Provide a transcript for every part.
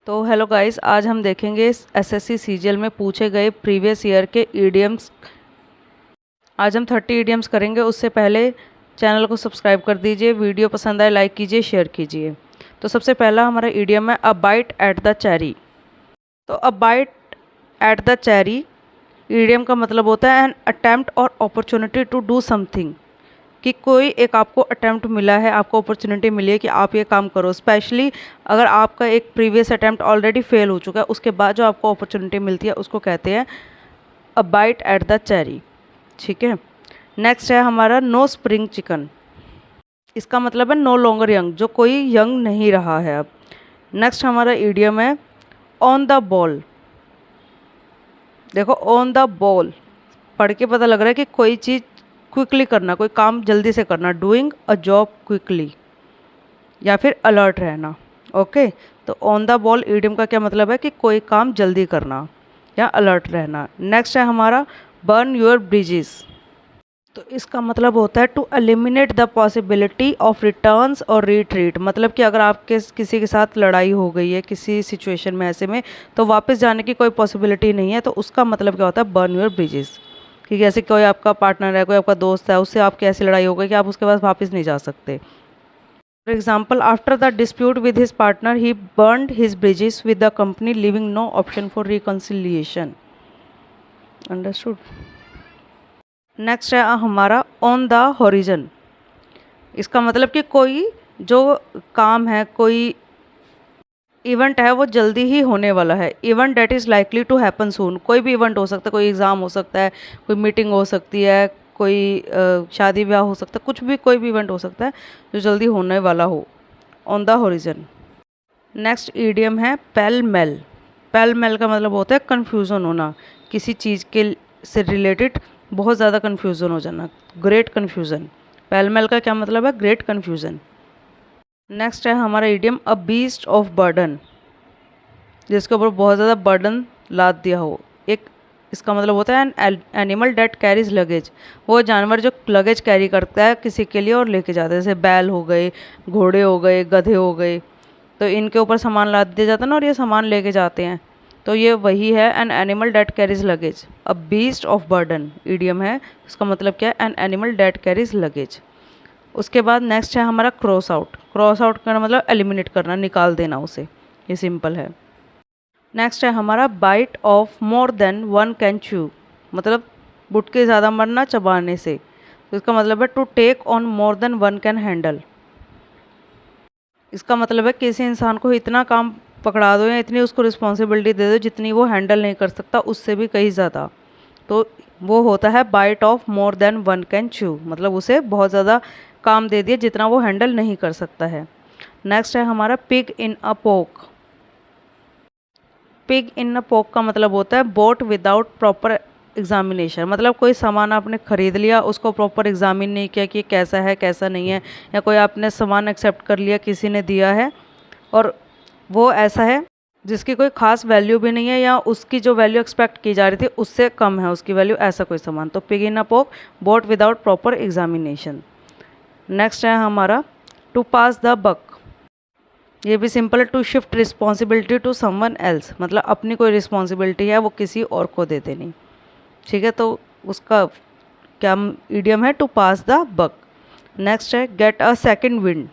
तो hello guys, आज हम देखेंगे एसएससी सीजीएल में पूछे गए प्रीवियस ईयर के ईडियम्स। आज हम 30 ईडियम्स करेंगे। उससे पहले चैनल को सब्सक्राइब कर दीजिए, वीडियो पसंद आए लाइक कीजिए, शेयर कीजिए। तो सबसे पहला हमारा ईडियम है a bite at the cherry. तो a bite at the cherry idiom का मतलब होता है एन अटेम्प्ट और अपॉर्चुनिटी टू डू समथिंग, कि कोई एक आपको अटैम्प्ट मिला है, आपको अपॉर्चुनिटी मिली है कि आप ये काम करो। स्पेशली अगर आपका एक प्रीवियस अटैम्प्ट ऑलरेडी फेल हो चुका है, उसके बाद जो आपको अपॉर्चुनिटी मिलती है उसको कहते हैं a bite at the cherry. ठीक है। नेक्स्ट है हमारा नो स्प्रिंग चिकन। इसका मतलब है नो लॉन्गर यंग, जो कोई यंग नहीं रहा है अब। नेक्स्ट हमारा ईडियम है ऑन द बॉल। देखो, ऑन द बॉल पढ़ के पता लग रहा है कि कोई चीज़ क्विकली करना, कोई काम जल्दी से करना, डूइंग अ जॉब क्विकली, या फिर अलर्ट रहना। ओके। तो ऑन द बॉल ईडियम का क्या मतलब है कि कोई काम जल्दी करना या अलर्ट रहना। नेक्स्ट है हमारा बर्न योर ब्रिजेस। तो इसका मतलब होता है to eliminate the possibility of returns और रिट्रीट। मतलब कि अगर आपके किसी के साथ लड़ाई हो गई है किसी सिचुएशन में, ऐसे में तो वापस जाने की कोई पॉसिबिलिटी नहीं है, तो उसका मतलब क्या होता है बर्न योर ब्रिजेस। कि जैसे कोई आपका पार्टनर है, कोई आपका दोस्त है, उससे आपकी ऐसी लड़ाई हो गई कि आप उसके पास वापस नहीं जा सकते। For example, after the dispute with his partner he burned his bridges with the company, leaving no option for reconciliation. Understood. Next है हमारा ऑन द हॉरिजन। इसका मतलब कि कोई जो काम है, कोई इवेंट है, वो जल्दी ही होने वाला है। Event date is likely to happen soon. कोई भी इवेंट हो सकता है, कोई एग्ज़ाम हो सकता है, कोई मीटिंग हो सकती है, कोई शादी ब्याह हो सकता है, कुछ भी, कोई भी इवेंट हो सकता है जो जल्दी होने वाला हो। On the horizon. Next idiom है पेल मेल। पेल मेल का मतलब होता है कन्फ्यूज़न होना, किसी चीज़ के से रिलेटेड बहुत ज़्यादा कन्फ्यूज़न हो जाना, ग्रेट कन्फ्यूज़न। पेल मेल का क्या मतलब है? Great confusion. नेक्स्ट है हमारा idiom a beast of burden, जिसके ऊपर बहुत ज़्यादा बर्डन लाद दिया हो। एक इसका मतलब होता है an animal that carries luggage. वो जानवर जो लगेज कैरी करता है किसी के लिए और लेके जाता है, जैसे बैल हो गए, घोड़े हो गए, गधे हो गए, तो इनके ऊपर सामान लाद दिया जाता है ना, और ये सामान लेके जाते हैं। तो ये वही है an animal that carries luggage. A beast of burden idiom है, उसका मतलब क्या है? An animal that carries luggage. उसके बाद नेक्स्ट है हमारा क्रॉस आउट। क्रॉस आउट का मतलब एलिमिनेट करना, निकाल देना उसे, ये सिंपल है। नेक्स्ट है हमारा bite off more than one can chew. मतलब गुटके ज़्यादा मरना चबाने से। तो इसका मतलब है to take on more than one can handle. इसका मतलब है किसी इंसान को इतना काम पकड़ा दो या इतनी उसको रिस्पॉन्सिबिलिटी दे दो जितनी वो हैंडल नहीं कर सकता, उससे भी कहीं ज़्यादा। तो वो होता है bite off more than one can chew. मतलब उसे बहुत ज़्यादा काम दे दिया जितना वो हैंडल नहीं कर सकता है। नेक्स्ट है हमारा पिग इन अ पोक। पिग इन अ पोक का मतलब होता है बोट विदाउट प्रॉपर एग्जामिनेशन। मतलब कोई सामान आपने खरीद लिया, उसको प्रॉपर एग्जामिन नहीं किया कि कैसा है कैसा नहीं है, या कोई आपने सामान एक्सेप्ट कर लिया, किसी ने दिया है और वो ऐसा है जिसकी कोई खास वैल्यू भी नहीं है, या उसकी जो वैल्यू एक्सपेक्ट की जा रही थी उससे कम है उसकी वैल्यू, ऐसा कोई सामान। तो पिग इन अ पोक, boat without proper examination. Next है हमारा टू पास द बक। ये भी सिंपल है, to shift responsibility to someone else. मतलब अपनी कोई रिस्पॉन्सिबिलिटी है वो किसी और को दे देनी। ठीक है। तो उसका क्या ईडियम है? To pass the buck. Next है get a second wind.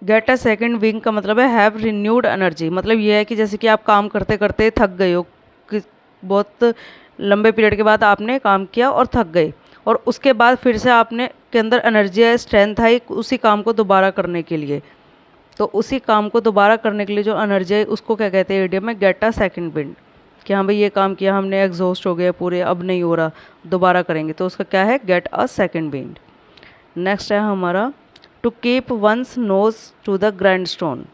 Get a second wing का मतलब है हैव रिन्यूड एनर्जी। मतलब ये है कि जैसे कि आप काम करते करते थक गए हो, कि बहुत लंबे पीरियड के बाद आपने काम किया और थक गए, और उसके बाद फिर से आपने के अंदर एनर्जी है, स्ट्रेंथ है उसी काम को दोबारा करने के लिए। तो उसी काम को दोबारा करने के लिए जो एनर्जी है उसको क्या कहते हैं इडियम में? Gate a second wind. कि हाँ भाई, ये काम किया हमने, एग्जॉस्ट हो गए पूरे, अब नहीं हो रहा, दोबारा करेंगे, तो उसका क्या है? Get a second wind. Next है हमारा to keep one's nose to the grindstone.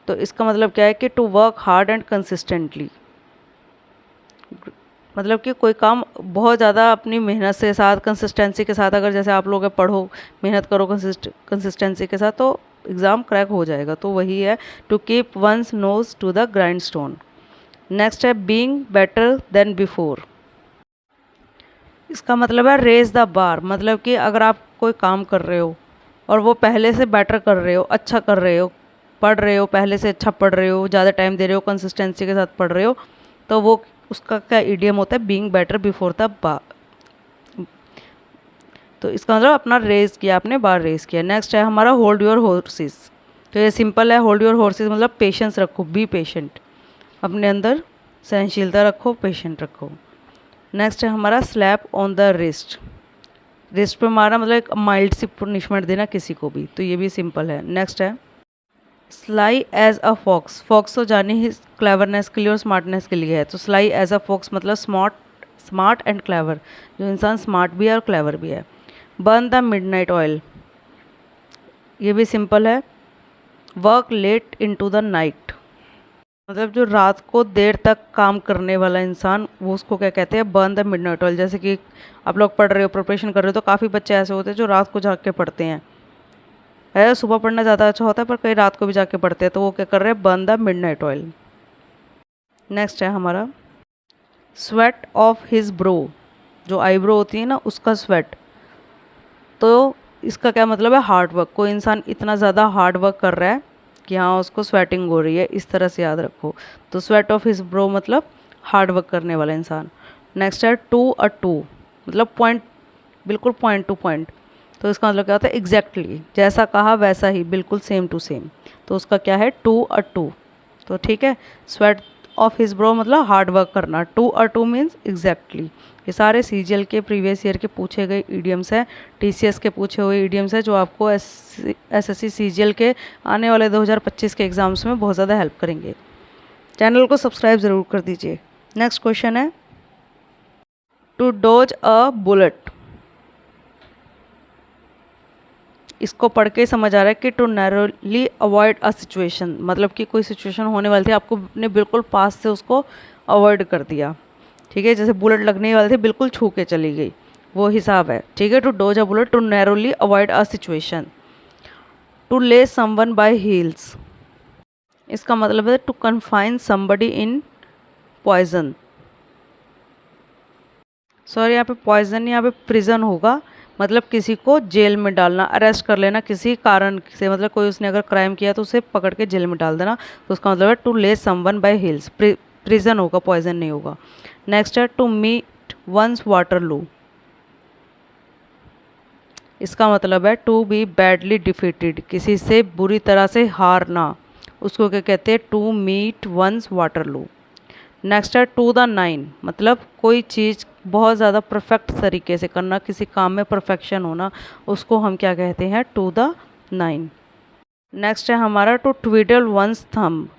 तो इसका मतलब क्या है कि to work hard and consistently. मतलब कि कोई काम बहुत ज़्यादा अपनी मेहनत के साथ, कंसिस्टेंसी के साथ, अगर जैसे आप लोग पढ़ो, मेहनत करो कंसिस्टेंसी के साथ, तो एग्ज़ाम क्रैक हो जाएगा। तो वही है to keep one's nose to the grindstone. Next है बीइंग बेटर देन बिफोर। इसका मतलब है रेज द बार। मतलब कि अगर आप कोई काम कर रहे हो और वो पहले से बेटर कर रहे हो, अच्छा कर रहे हो, पढ़ रहे हो, पहले से अच्छा पढ़ रहे हो, ज़्यादा टाइम दे रहे हो, कंसिस्टेंसी के साथ पढ़ रहे हो, तो वो उसका क्या इडियम होता है, being better before the bar. तो इसका मतलब अपना रेज किया, आपने बार रेज किया। नेक्स्ट है हमारा होल्ड योर हॉर्सेस। तो ये सिंपल है, होल्ड योर हॉर्सेस मतलब पेशेंस रखो, बी पेशेंट, अपने अंदर सहनशीलता रखो, पेशेंट रखो। नेक्स्ट है हमारा slap on the wrist. Wrist पे मारा मतलब एक माइल्ड सी पनिशमेंट देना किसी को भी, तो ये भी सिंपल है। नेक्स्ट है sly as a fox. Fox तो जाने ही क्लेवरनेस के लिए और स्मार्टनेस के लिए है, तो स्लाई एज अ फॉक्स मतलब स्मार्ट एंड क्लेवर, जो इंसान स्मार्ट भी है और क्लेवर भी है। बर्न द मिडनाइट ऑयल, ये भी सिंपल है। Work late into the night, मतलब जो रात को देर तक काम करने वाला इंसान, वो उसको क्या कहते हैं, बर्न द मिडनाइट ऑयल। जैसे कि आप लोग पढ़ रहे हो, प्रिपरेशन कर रहे हो, तो काफ़ी बच्चे ऐसे होते हैं जो रात को जाग के पढ़ते हैं। है सुबह पढ़ना ज़्यादा अच्छा होता है, पर कई रात को भी जाके पढ़ते हैं, तो वो क्या कर रहे हैं, burn the midnight oil. Next है हमारा स्वेट ऑफ हिज ब्रो, जो आईब्रो होती है ना उसका स्वेट। तो इसका क्या मतलब है, हार्ड वर्क। कोई इंसान इतना ज़्यादा हार्ड वर्क कर रहा है कि हाँ उसको स्वेटिंग हो रही है, इस तरह से याद रखो। तो स्वेट ऑफ हिज ब्रो मतलब हार्ड वर्क करने वाला इंसान। नेक्स्ट है टू अ टू, मतलब पॉइंट, बिल्कुल पॉइंट टू पॉइंट। तो इसका मतलब क्या होता है, एग्जैक्टली जैसा कहा वैसा ही, बिल्कुल सेम टू सेम। तो उसका क्या है, टू अ टू। तो ठीक है, स्वेट ऑफ हिज ब्रो मतलब हार्ड वर्क करना, to a to means exactly. ये सारे सीजीएल के प्रीवियस ईयर के पूछे गए ईडियम्स हैं, टीसीएस के पूछे हुए ईडियम्स हैं, जो आपको एसएससी सीजीएल के आने वाले 2025 के एग्ज़ाम्स में बहुत ज़्यादा हेल्प करेंगे। चैनल को सब्सक्राइब ज़रूर कर दीजिए। नेक्स्ट क्वेश्चन है टू डॉज अ बुलेट। इसको पढ़ के समझ आ रहा है कि to narrowly avoid a situation, मतलब कि कोई सिचुएशन होने वाली थी, आपको ने बिल्कुल पास से उसको अवॉइड कर दिया। ठीक है, जैसे बुलेट लगने वाले थे, बिल्कुल छू के चली गई, वो हिसाब है। ठीक है, to dodge a bullet, to narrowly avoid a situation. To lay someone by heels, इसका मतलब है to confine somebody in poison. Sorry, यहाँ पे पॉइजन, यहाँ पे प्रिजन होगा, मतलब किसी को जेल में डालना, अरेस्ट कर लेना किसी कारण से, मतलब कोई उसने अगर क्राइम किया तो उसे पकड़ के जेल में डाल देना। तो उसका मतलब है to lay someone by heels, prison होगा, पॉइजन नहीं होगा। नेक्स्ट है टू मीट वंस वाटरलू, इसका मतलब है टू बी बैडली डिफीटेड, किसी से बुरी तरह से हारना, उसको क्या कहते हैं, to meet one's Waterloo. Next है टू द नाइन, मतलब कोई चीज़ बहुत ज़्यादा परफेक्ट तरीके से करना, किसी काम में परफेक्शन होना, उसको हम क्या कहते हैं, टू द नाइन। नेक्स्ट है हमारा टू ट्विडल वंस थंब,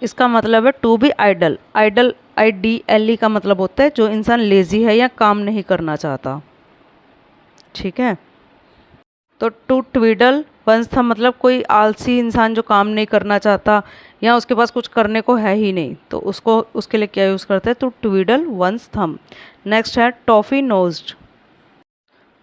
इसका मतलब है to be idle. Idle IDLE का मतलब होता है जो इंसान लेजी है या काम नहीं करना चाहता। ठीक है, तो टू ट्विडल वंस था मतलब कोई आलसी इंसान जो काम नहीं करना चाहता या उसके पास कुछ करने को है ही नहीं, तो उसको उसके लिए क्या यूज़ करते हैं, तो ट्विडल वंस थम। नेक्स्ट है toffee nosed,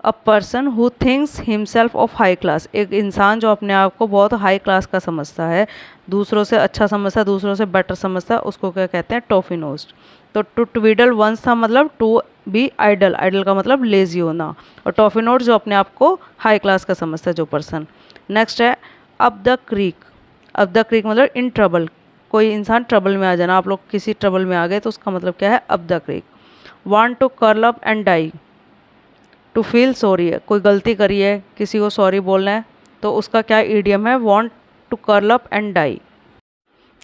a person who thinks himself of high class, एक इंसान जो अपने आप को बहुत हाई क्लास का समझता है, दूसरों से अच्छा समझता है, दूसरों से बेटर समझता है, उसको क्या कहते हैं, टॉफी नोज्ड। तो टू ट्विडल वंस था मतलब टू बी आइडल, आइडल का मतलब लेजी होना, और टॉफी नोट जो अपने आप को हाई क्लास का समझता है जो पर्सन। नेक्स्ट है up the creek, up the creek मतलब इन ट्रबल, कोई इंसान ट्रबल में आ जाना, आप लोग किसी ट्रबल में आ गए तो उसका मतलब क्या है, up the creek. Want to curl up and die, to feel sorry है, कोई गलती करी है, किसी को सॉरी बोलना है, तो उसका क्या ईडियम है, want to curl up and die.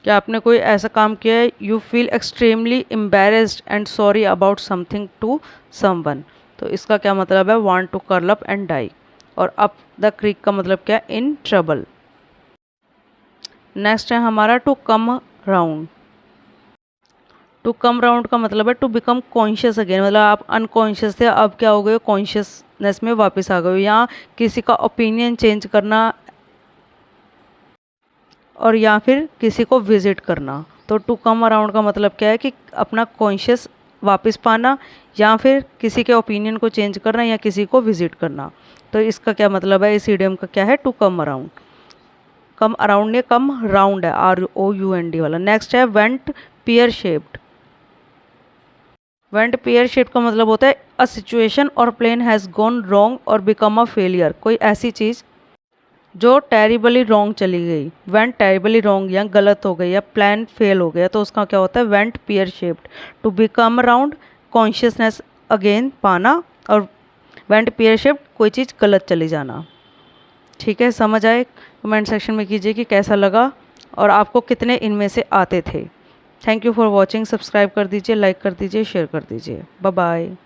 क्या आपने कोई ऐसा काम किया है, you feel extremely embarrassed and sorry about something to someone, तो इसका क्या मतलब है, want to curl up and die. और अप द क्रीक का मतलब क्या है, इन ट्रबल। नेक्स्ट है हमारा to come round, to come round का मतलब है टू बिकम कॉन्शियस अगेन, मतलब आप अनकॉन्शियस थे, अब क्या हो गए, कॉन्शियसनेस में वापस आ गए, या किसी का ओपिनियन चेंज करना, और या फिर किसी को विजिट करना। तो टू कम अराउंड का मतलब क्या है कि अपना कॉन्शियस वापस पाना, या फिर किसी के ओपिनियन को चेंज करना, या किसी को विजिट करना। तो इसका क्या मतलब है, इस इडियम का क्या है, to come around. Come around ने कम राउंड है, ROUND वाला। नेक्स्ट है went pear shaped, went pear shaped का मतलब होता है a situation or plan has gone wrong or become a failure, कोई ऐसी चीज़ जो टेरिबली रॉन्ग चली गई, वेंट टेरिबली रॉन्ग या गलत हो गई या प्लान फेल हो गया, तो उसका क्या होता है, went pear shaped. To become around consciousness again पाना, और वेंट पियर शेप्ड कोई चीज़ गलत चली जाना। ठीक है, समझ आए? कमेंट सेक्शन में कीजिए कि कैसा लगा और आपको कितने इनमें से आते थे। Thank you for watching. Subscribe कर दीजिए, लाइक कर दीजिए, शेयर कर दीजिए। Bye bye.